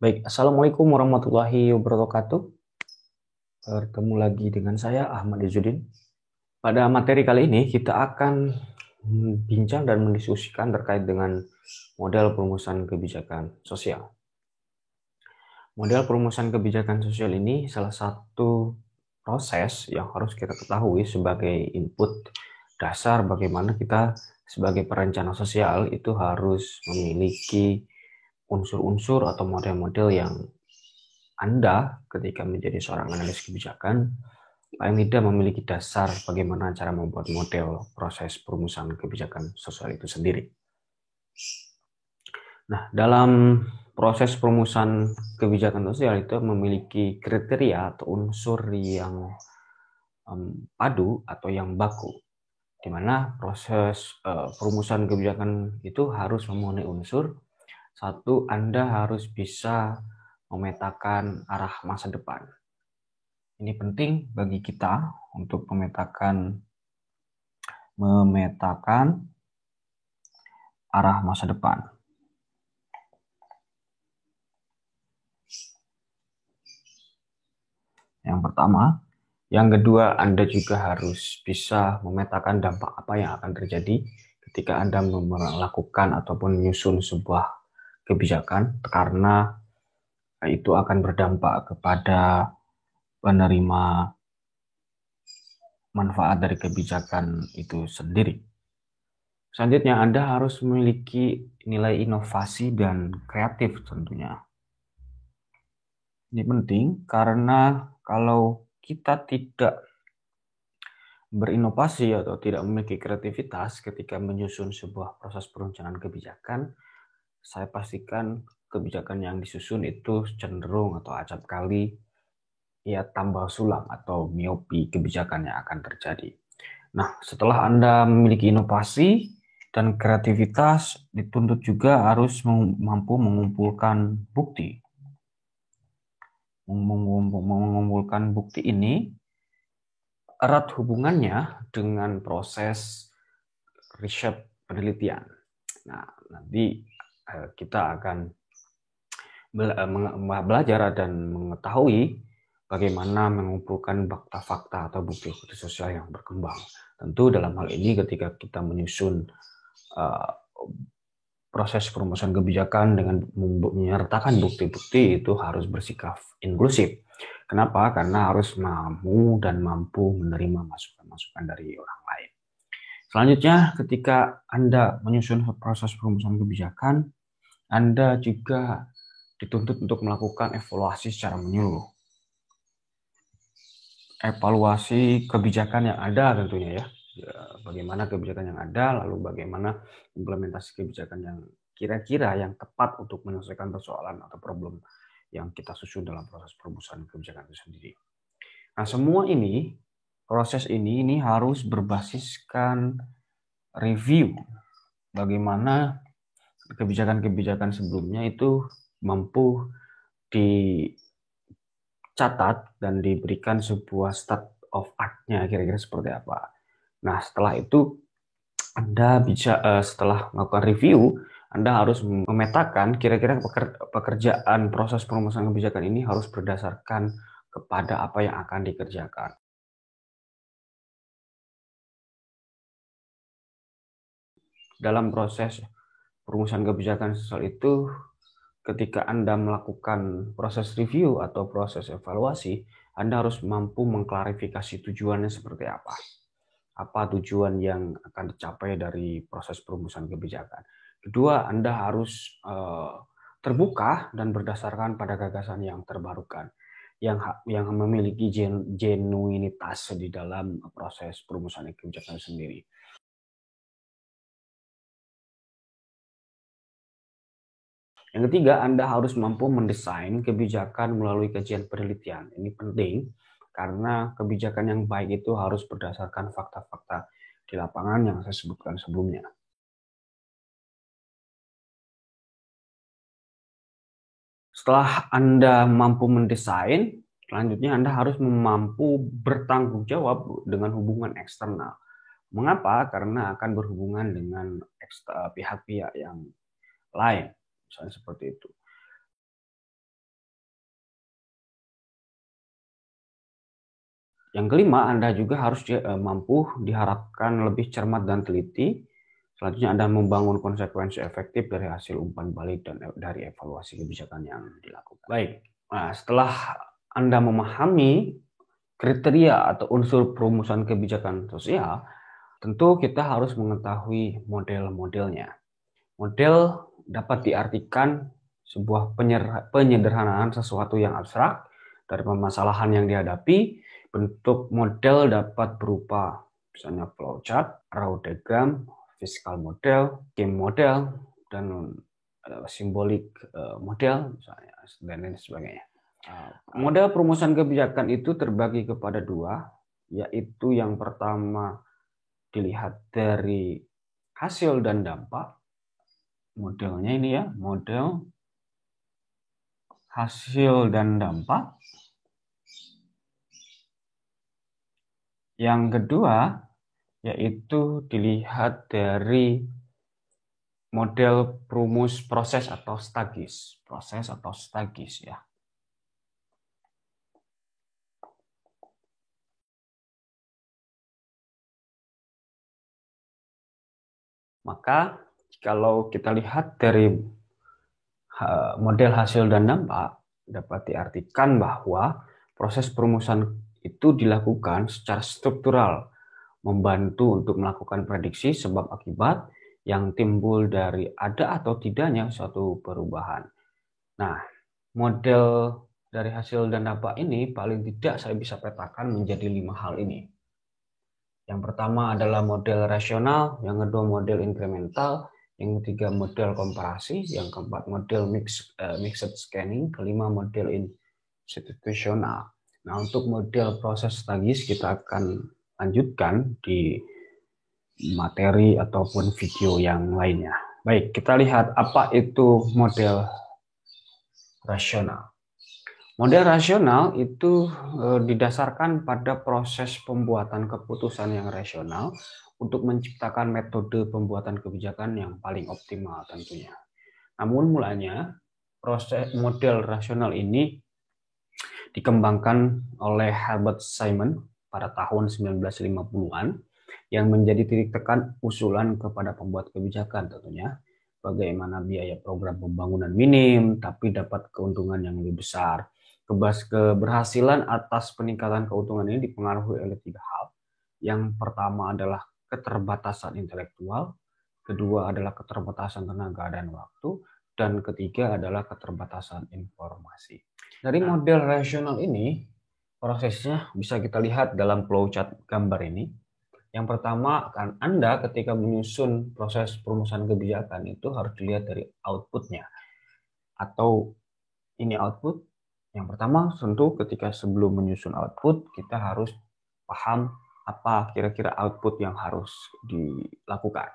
Baik, Assalamualaikum warahmatullahi wabarakatuh. Bertemu lagi dengan saya, Ahmad Izzuddin. Pada materi kali ini, kita akan bincang dan mendiskusikan terkait dengan model perumusan kebijakan sosial. Model perumusan kebijakan sosial ini salah satu proses yang harus kita ketahui sebagai input dasar bagaimana kita sebagai perencana sosial itu harus memiliki unsur-unsur atau model-model yang Anda ketika menjadi seorang analis kebijakan paling tidak memiliki dasar bagaimana cara membuat model proses perumusan kebijakan sosial itu sendiri. Nah, dalam proses perumusan kebijakan sosial itu memiliki kriteria atau unsur yang padu atau yang baku, di mana proses perumusan kebijakan itu harus memenuhi unsur. Satu, Anda harus bisa memetakan arah masa depan. Ini penting bagi kita untuk memetakan arah masa depan. Yang pertama. Yang kedua, Anda juga harus bisa memetakan dampak apa yang akan terjadi ketika Anda melakukan ataupun menyusun sebuah kebijakan, karena itu akan berdampak kepada penerima manfaat dari kebijakan itu sendiri. Selanjutnya, Anda harus memiliki nilai inovasi dan kreatif tentunya. Ini penting karena kalau kita tidak berinovasi atau tidak memiliki kreativitas ketika menyusun sebuah proses perencanaan kebijakan, saya pastikan kebijakan yang disusun itu cenderung atau acap kali ya tambal sulam atau miopi kebijakan yang akan terjadi. Nah, setelah Anda memiliki inovasi dan kreativitas, dituntut juga harus mampu mengumpulkan bukti. Mengumpulkan bukti ini erat hubungannya dengan proses riset penelitian. Nah, nanti kita akan belajar dan mengetahui bagaimana mengumpulkan fakta-fakta atau bukti-bukti sosial yang berkembang. Tentu dalam hal ini ketika kita menyusun proses perumusan kebijakan dengan menyertakan bukti-bukti itu harus bersikap inklusif. Kenapa? Karena harus mampu menerima masukan-masukan dari orang lain. Selanjutnya, ketika Anda menyusun proses perumusan kebijakan, Anda juga dituntut untuk melakukan evaluasi secara menyeluruh. Evaluasi kebijakan yang ada tentunya ya. Bagaimana kebijakan yang ada, lalu bagaimana implementasi kebijakan yang kira-kira yang tepat untuk menyelesaikan persoalan atau problem yang kita susun dalam proses perumusan kebijakan itu sendiri. Nah, semua ini, proses ini harus berbasiskan review bagaimana kebijakan-kebijakan sebelumnya itu mampu dicatat dan diberikan sebuah state of art-nya kira-kira seperti apa. Nah, setelah itu Anda bisa setelah melakukan review, Anda harus memetakan kira-kira pekerjaan proses perumusan kebijakan ini harus berdasarkan kepada apa yang akan dikerjakan. Dalam proses perumusan kebijakan sosial itu, ketika Anda melakukan proses review atau proses evaluasi, Anda harus mampu mengklarifikasi tujuannya seperti apa. Apa tujuan yang akan dicapai dari proses perumusan kebijakan. Kedua, Anda harus terbuka dan berdasarkan pada gagasan yang terbarukan, yang memiliki genuinitas di dalam proses perumusan kebijakan sendiri. Yang ketiga, Anda harus mampu mendesain kebijakan melalui kajian penelitian. Ini penting karena kebijakan yang baik itu harus berdasarkan fakta-fakta di lapangan yang saya sebutkan sebelumnya. Setelah Anda mampu mendesain, selanjutnya Anda harus mampu bertanggung jawab dengan hubungan eksternal. Mengapa? Karena akan berhubungan dengan pihak-pihak yang lain, misalnya seperti itu. Yang kelima, Anda juga harus mampu diharapkan lebih cermat dan teliti. Selanjutnya, Anda membangun konsekuensi efektif dari hasil umpan balik dan dari evaluasi kebijakan yang dilakukan. Baik, nah, setelah Anda memahami kriteria atau unsur perumusan kebijakan sosial, tentu kita harus mengetahui model-modelnya. Model dapat diartikan sebuah penyederhanaan sesuatu yang abstrak dari permasalahan yang dihadapi. Bentuk model dapat berupa misalnya flowchart, raw diagram, fiscal model, game model, dan simbolik model misalnya, dan lain sebagainya. Model perumusan kebijakan itu terbagi kepada dua, yaitu yang pertama dilihat dari hasil dan dampak. Modelnya ini ya, model hasil dan dampak. Yang kedua, yaitu dilihat dari model perumus proses atau stagis. Proses atau stagis ya. Maka kalau kita lihat dari model hasil dan dampak, dapat diartikan bahwa proses perumusan itu dilakukan secara struktural, membantu untuk melakukan prediksi sebab akibat yang timbul dari ada atau tidaknya suatu perubahan. Nah, model dari hasil dan dampak ini paling tidak saya bisa petakan menjadi 5 hal ini. Yang pertama adalah model rasional, yang kedua model inkremental, yang ketiga model komparasi, yang keempat model mixed scanning, kelima model institusional. Nah, untuk model proses stagis kita akan lanjutkan di materi ataupun video yang lainnya. Baik, kita lihat apa itu model rasional. Model rasional itu didasarkan pada proses pembuatan keputusan yang rasional untuk menciptakan metode pembuatan kebijakan yang paling optimal tentunya. Namun mulanya proses model rasional ini dikembangkan oleh Herbert Simon pada tahun 1950-an yang menjadi titik tekan usulan kepada pembuat kebijakan tentunya. Bagaimana biaya program pembangunan minim tapi dapat keuntungan yang lebih besar. Keberhasilan atas peningkatan keuntungan ini dipengaruhi oleh 3 hal. Yang pertama adalah keterbatasan intelektual, kedua adalah keterbatasan tenaga dan waktu, dan ketiga adalah keterbatasan informasi. Dari model rasional ini, prosesnya bisa kita lihat dalam flowchart gambar ini. Yang pertama, kan Anda ketika menyusun proses perumusan kebijakan itu harus dilihat dari outputnya. Atau ini output. Yang pertama, tentu ketika sebelum menyusun output, kita harus paham apa kira-kira output yang harus dilakukan.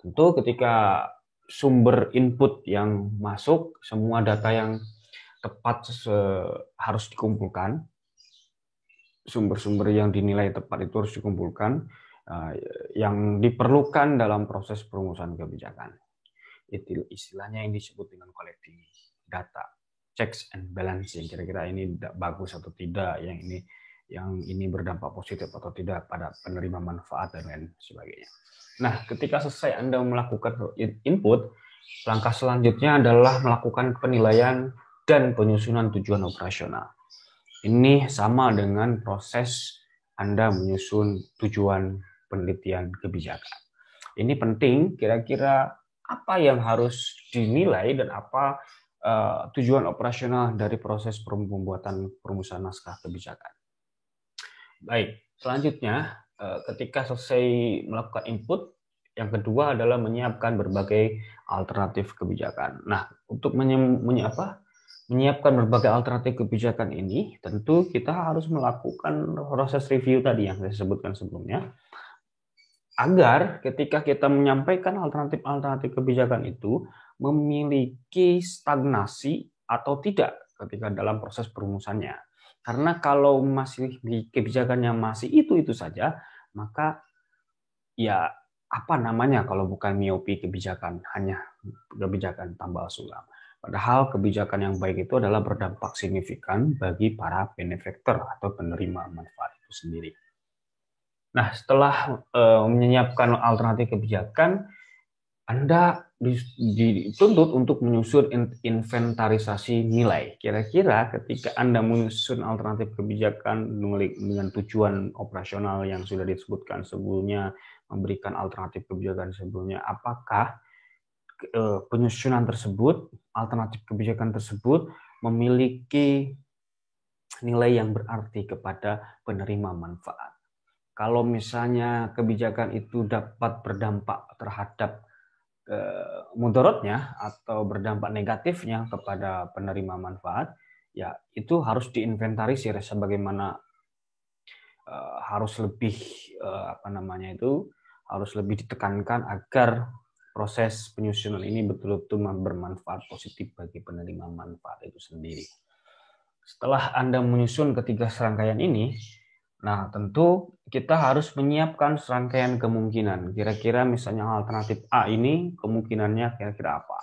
Tentu ketika sumber input yang masuk, semua data yang tepat harus dikumpulkan. Sumber-sumber yang dinilai tepat itu harus dikumpulkan, yang diperlukan dalam proses perumusan kebijakan. Itu istilahnya yang disebut dengan collecting data, checks and balancing. Kira-kira ini bagus atau tidak, yang ini berdampak positif atau tidak pada penerima manfaat dan lain sebagainya. Nah, ketika selesai Anda melakukan input, langkah selanjutnya adalah melakukan penilaian dan penyusunan tujuan operasional. Ini sama dengan proses Anda menyusun tujuan penelitian kebijakan. Ini penting, kira-kira apa yang harus dinilai dan apa tujuan operasional dari proses pembuatan perumusan naskah kebijakan. Baik, selanjutnya ketika selesai melakukan input, yang kedua adalah menyiapkan berbagai alternatif kebijakan. Nah, untuk menyiapkan berbagai alternatif kebijakan ini, tentu kita harus melakukan proses review tadi yang saya sebutkan sebelumnya, agar ketika kita menyampaikan alternatif-alternatif kebijakan itu memiliki stagnasi atau tidak ketika dalam proses perumusannya. Karena kalau masih kebijakannya masih itu saja, maka ya apa namanya kalau bukan miopi kebijakan, hanya kebijakan tambal sulam. Padahal kebijakan yang baik itu adalah berdampak signifikan bagi para benefactor atau penerima manfaat. itu sendiri. Nah, setelah menyiapkan alternatif kebijakan, Anda dituntut untuk menyusun inventarisasi nilai. Kira-kira ketika Anda menyusun alternatif kebijakan dengan tujuan operasional yang sudah disebutkan sebelumnya, memberikan alternatif kebijakan sebelumnya, apakah penyusunan tersebut, alternatif kebijakan tersebut memiliki nilai yang berarti kepada penerima manfaat. Kalau misalnya kebijakan itu dapat berdampak terhadap mudaratnya atau berdampak negatifnya kepada penerima manfaat, ya itu harus diinventarisir sebagaimana harus lebih harus lebih ditekankan agar proses penyusunan ini betul-betul bermanfaat positif bagi penerima manfaat itu sendiri. Setelah Anda menyusun ketiga serangkaian ini, nah, tentu kita harus menyiapkan serangkaian kemungkinan. Kira-kira misalnya alternatif A ini kemungkinannya kira-kira apa?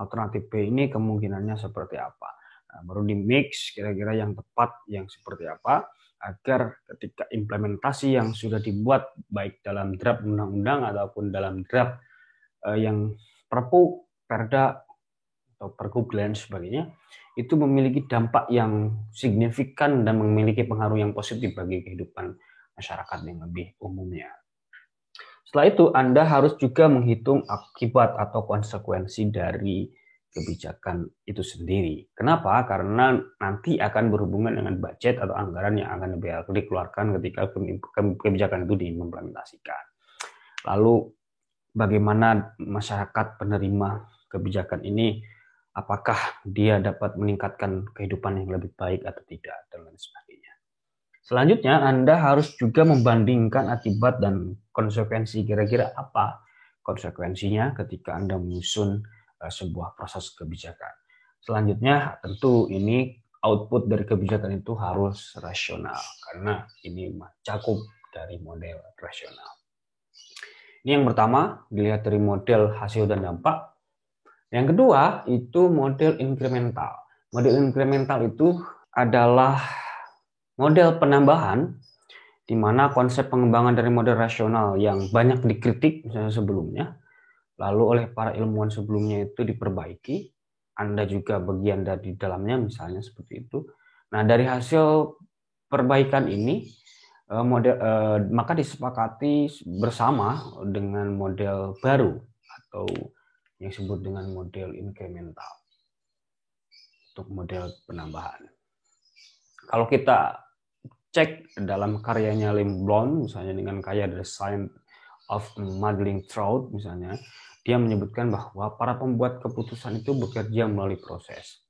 Alternatif B ini kemungkinannya seperti apa? Nah, baru di mix kira-kira yang tepat yang seperti apa, agar ketika implementasi yang sudah dibuat baik dalam draft undang-undang ataupun dalam draft yang perpu, perda, atau pergub dan sebagainya, itu memiliki dampak yang signifikan dan memiliki pengaruh yang positif bagi kehidupan masyarakat yang lebih umumnya. Setelah itu, Anda harus juga menghitung akibat atau konsekuensi dari kebijakan itu sendiri. Kenapa? Karena nanti akan berhubungan dengan budget atau anggaran yang akan dikeluarkan ketika kebijakan itu diimplementasikan. Lalu, bagaimana masyarakat penerima kebijakan ini, apakah dia dapat meningkatkan kehidupan yang lebih baik atau tidak, dan lain sebagainya. Selanjutnya, Anda harus juga membandingkan akibat dan konsekuensi. Kira-kira apa konsekuensinya ketika Anda menyusun sebuah proses kebijakan. Selanjutnya, tentu ini output dari kebijakan itu harus rasional, karena ini mencakup dari model rasional. Ini yang pertama, dilihat dari model hasil dan dampak. Yang kedua, itu model inkremental. Model inkremental itu adalah model penambahan, di mana konsep pengembangan dari model rasional yang banyak dikritik misalnya sebelumnya, lalu oleh para ilmuwan sebelumnya itu diperbaiki, Anda juga bagian dari dalamnya misalnya seperti itu. Nah, dari hasil perbaikan ini, maka disepakati bersama dengan model baru atau yang disebut dengan model inkremental untuk model penambahan. Kalau kita cek dalam karyanya Limblom, misalnya dengan karya The Science of Modeling Truth, misalnya, dia menyebutkan bahwa para pembuat keputusan itu bekerja melalui proses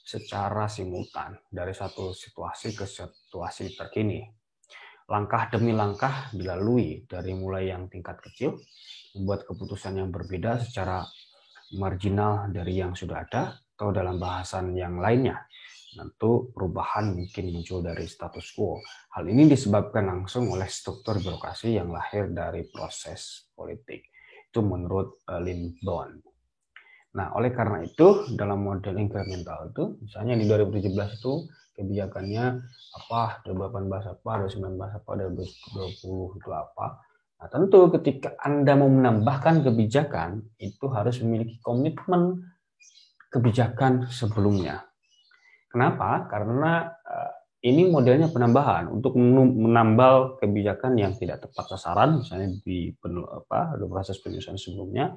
secara simultan dari satu situasi ke situasi terkini. Langkah demi langkah dilalui dari mulai yang tingkat kecil, membuat keputusan yang berbeda secara marginal dari yang sudah ada, atau dalam bahasan yang lainnya. Tentu perubahan mungkin muncul dari status quo. Hal ini disebabkan langsung oleh struktur birokrasi yang lahir dari proses politik. Itu menurut Limblom. Nah, oleh karena itu, dalam model inkremental itu, misalnya di 2017 itu, kebijakannya apa, 2018 apa, 2019 apa, 2020 itu apa. Nah, tentu ketika Anda mau menambahkan kebijakan, itu harus memiliki komitmen kebijakan sebelumnya. Kenapa? Karena ini modelnya penambahan untuk menambal kebijakan yang tidak tepat sasaran, misalnya di proses penyusunan sebelumnya,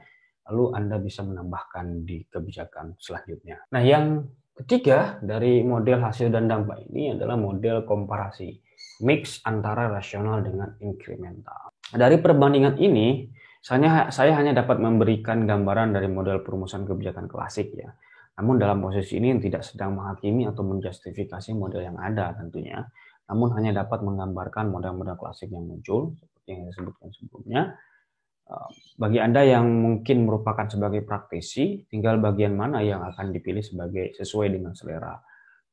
lalu Anda bisa menambahkan di kebijakan selanjutnya. Nah, yang ketiga dari model hasil dan dampak ini adalah model komparasi, mix antara rasional dengan inkremental. Dari perbandingan ini, saya hanya dapat memberikan gambaran dari model perumusan kebijakan klasik ya. Namun dalam posisi ini tidak sedang menghakimi atau menjustifikasi model yang ada tentunya, namun hanya dapat menggambarkan model-model klasik yang muncul seperti yang saya sebutkan sebelumnya. Bagi Anda yang mungkin merupakan sebagai praktisi, tinggal bagian mana yang akan dipilih sesuai dengan selera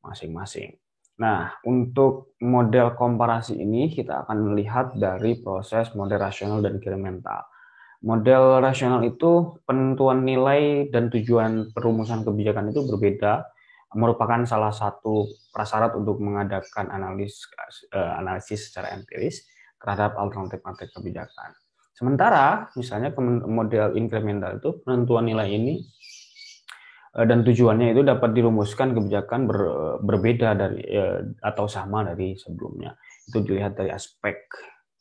masing-masing. Nah, untuk model komparasi ini kita akan melihat dari proses model rasional dan inkremental. Model rasional itu penentuan nilai dan tujuan perumusan kebijakan itu berbeda merupakan salah satu prasyarat untuk mengadakan analisis secara empiris terhadap alternatif kebijakan. Sementara misalnya model inkremental itu penentuan nilai ini dan tujuannya itu dapat dirumuskan kebijakan berbeda dari atau sama dari sebelumnya. Itu dilihat dari aspek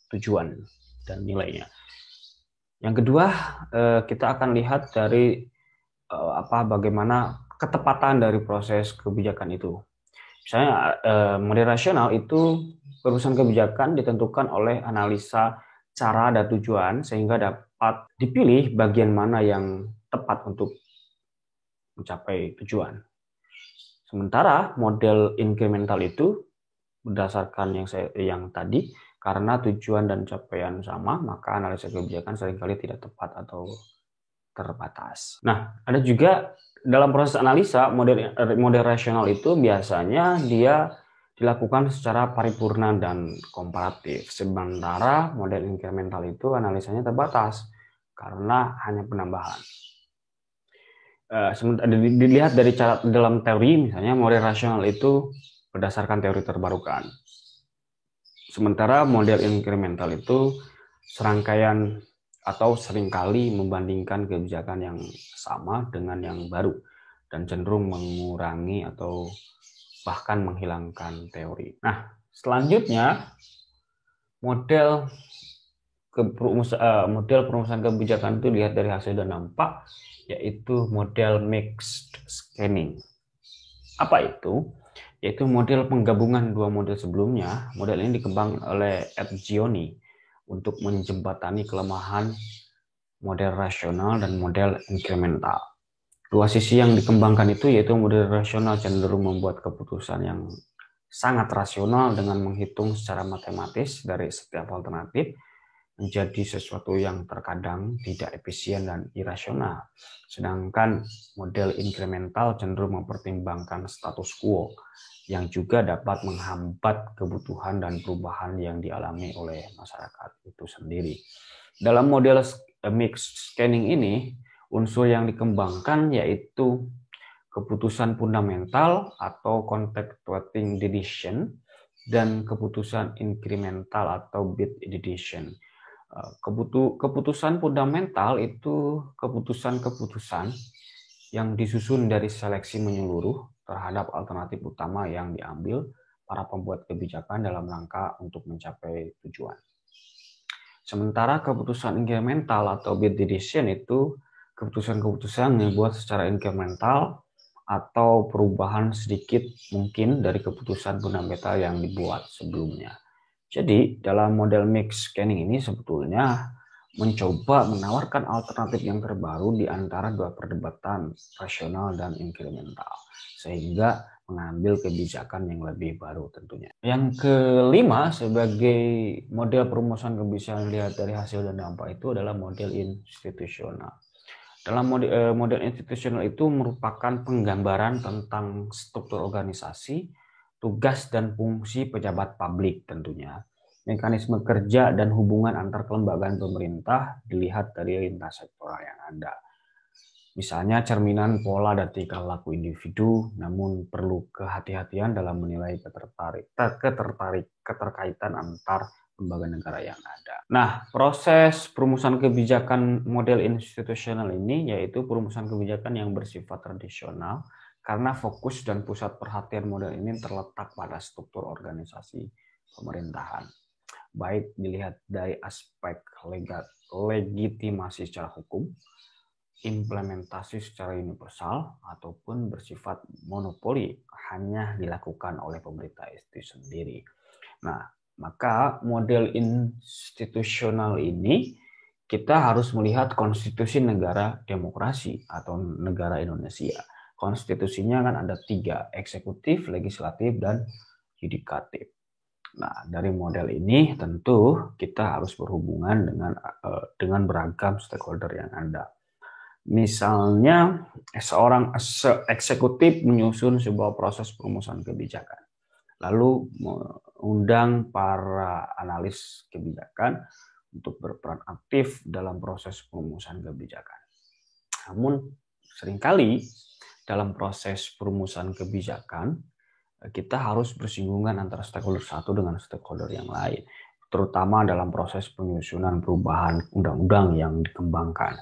tujuan dan nilainya. Yang kedua, kita akan lihat dari bagaimana ketepatan dari proses kebijakan itu. Misalnya model rasional itu perusahaan kebijakan ditentukan oleh analisa cara dan tujuan sehingga dapat dipilih bagian mana yang tepat untuk mencapai tujuan. Sementara model inkremental itu berdasarkan yang tadi, karena tujuan dan capaian sama, maka analisa kebijakan seringkali tidak tepat atau terbatas. Nah, ada juga dalam proses analisa model rasional itu biasanya dia dilakukan secara paripurna dan komparatif. Sementara model inkremental itu analisanya terbatas karena hanya penambahan. Dilihat dari cara dalam teori, misalnya model rasional itu berdasarkan teori terbarukan. Sementara model inkremental itu serangkaian atau seringkali membandingkan kebijakan yang sama dengan yang baru dan cenderung mengurangi atau bahkan menghilangkan teori. Nah, selanjutnya model perumusan kebijakan itu lihat dari hasil dan dampak, yaitu model mixed scanning. Apa itu? Yaitu model penggabungan dua model sebelumnya. Model ini dikembangkan oleh Ed Gioni untuk menjembatani kelemahan model rasional dan model inkremental. Dua sisi yang dikembangkan itu yaitu model rasional cenderung membuat keputusan yang sangat rasional dengan menghitung secara matematis dari setiap alternatif menjadi sesuatu yang terkadang tidak efisien dan irasional. Sedangkan model inkremental cenderung mempertimbangkan status quo yang juga dapat menghambat kebutuhan dan perubahan yang dialami oleh masyarakat itu sendiri. Dalam model mixed scanning ini, unsur yang dikembangkan yaitu keputusan fundamental atau context weighting decision dan keputusan inkremental atau bit decision. Keputusan fundamental itu keputusan-keputusan yang disusun dari seleksi menyeluruh terhadap alternatif utama yang diambil para pembuat kebijakan dalam rangka untuk mencapai tujuan. Sementara keputusan inkremental atau bit decision itu keputusan-keputusan yang dibuat secara inkremental atau perubahan sedikit mungkin dari keputusan fundamental yang dibuat sebelumnya. Jadi, dalam model mixed scanning ini sebetulnya mencoba menawarkan alternatif yang terbaru di antara dua perdebatan rasional dan inkremental, sehingga mengambil kebijakan yang lebih baru tentunya. Yang kelima, sebagai model perumusan kebijakan dilihat dari hasil dan dampak itu adalah model institusional. Dalam model institusional itu merupakan penggambaran tentang struktur organisasi, tugas dan fungsi pejabat publik tentunya. Mekanisme kerja dan hubungan antar kelembagaan pemerintah dilihat dari lintas sektoral yang ada. Misalnya cerminan pola dan tingkah laku individu, namun perlu kehati-hatian dalam menilai keterkaitan antar lembaga negara yang ada. Nah, proses perumusan kebijakan model institusional ini yaitu perumusan kebijakan yang bersifat tradisional karena fokus dan pusat perhatian model ini terletak pada struktur organisasi pemerintahan. Baik dilihat dari aspek legitimasi secara hukum, implementasi secara universal, ataupun bersifat monopoli hanya dilakukan oleh pemerintah itu sendiri. Nah, maka model institusional ini kita harus melihat konstitusi negara demokrasi atau negara Indonesia. Konstitusinya kan ada 3, eksekutif, legislatif, dan yudikatif. Nah, dari model ini tentu kita harus berhubungan dengan beragam stakeholder yang ada. Misalnya, seorang eksekutif menyusun sebuah proses perumusan kebijakan, lalu mengundang para analis kebijakan untuk berperan aktif dalam proses perumusan kebijakan. Namun, seringkali dalam proses perumusan kebijakan, kita harus bersinggungan antara stakeholder satu dengan stakeholder yang lain, terutama dalam proses penyusunan perubahan undang-undang yang dikembangkan.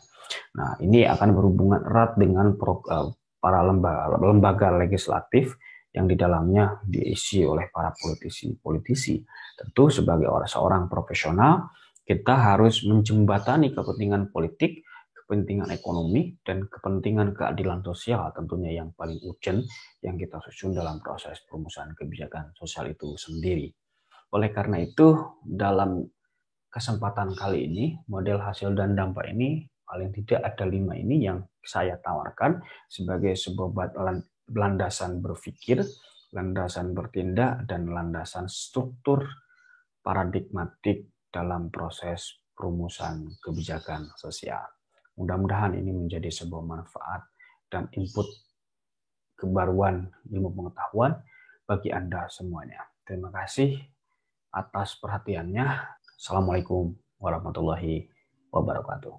Nah, ini akan berhubungan erat dengan para lembaga legislatif yang di dalamnya diisi oleh para politisi. Tentu sebagai seorang profesional, kita harus menjembatani kepentingan politik, kepentingan ekonomi, dan kepentingan keadilan sosial tentunya yang paling urgent yang kita susun dalam proses perumusan kebijakan sosial itu sendiri. Oleh karena itu, dalam kesempatan kali ini, model hasil dan dampak ini paling tidak ada 5 ini yang saya tawarkan sebagai sebuah landasan berpikir, landasan bertindak, dan landasan struktur paradigmatik dalam proses perumusan kebijakan sosial. Mudah-mudahan ini menjadi sebuah manfaat dan input kebaruan ilmu pengetahuan bagi Anda semuanya. Terima kasih atas perhatiannya. Assalamualaikum warahmatullahi wabarakatuh.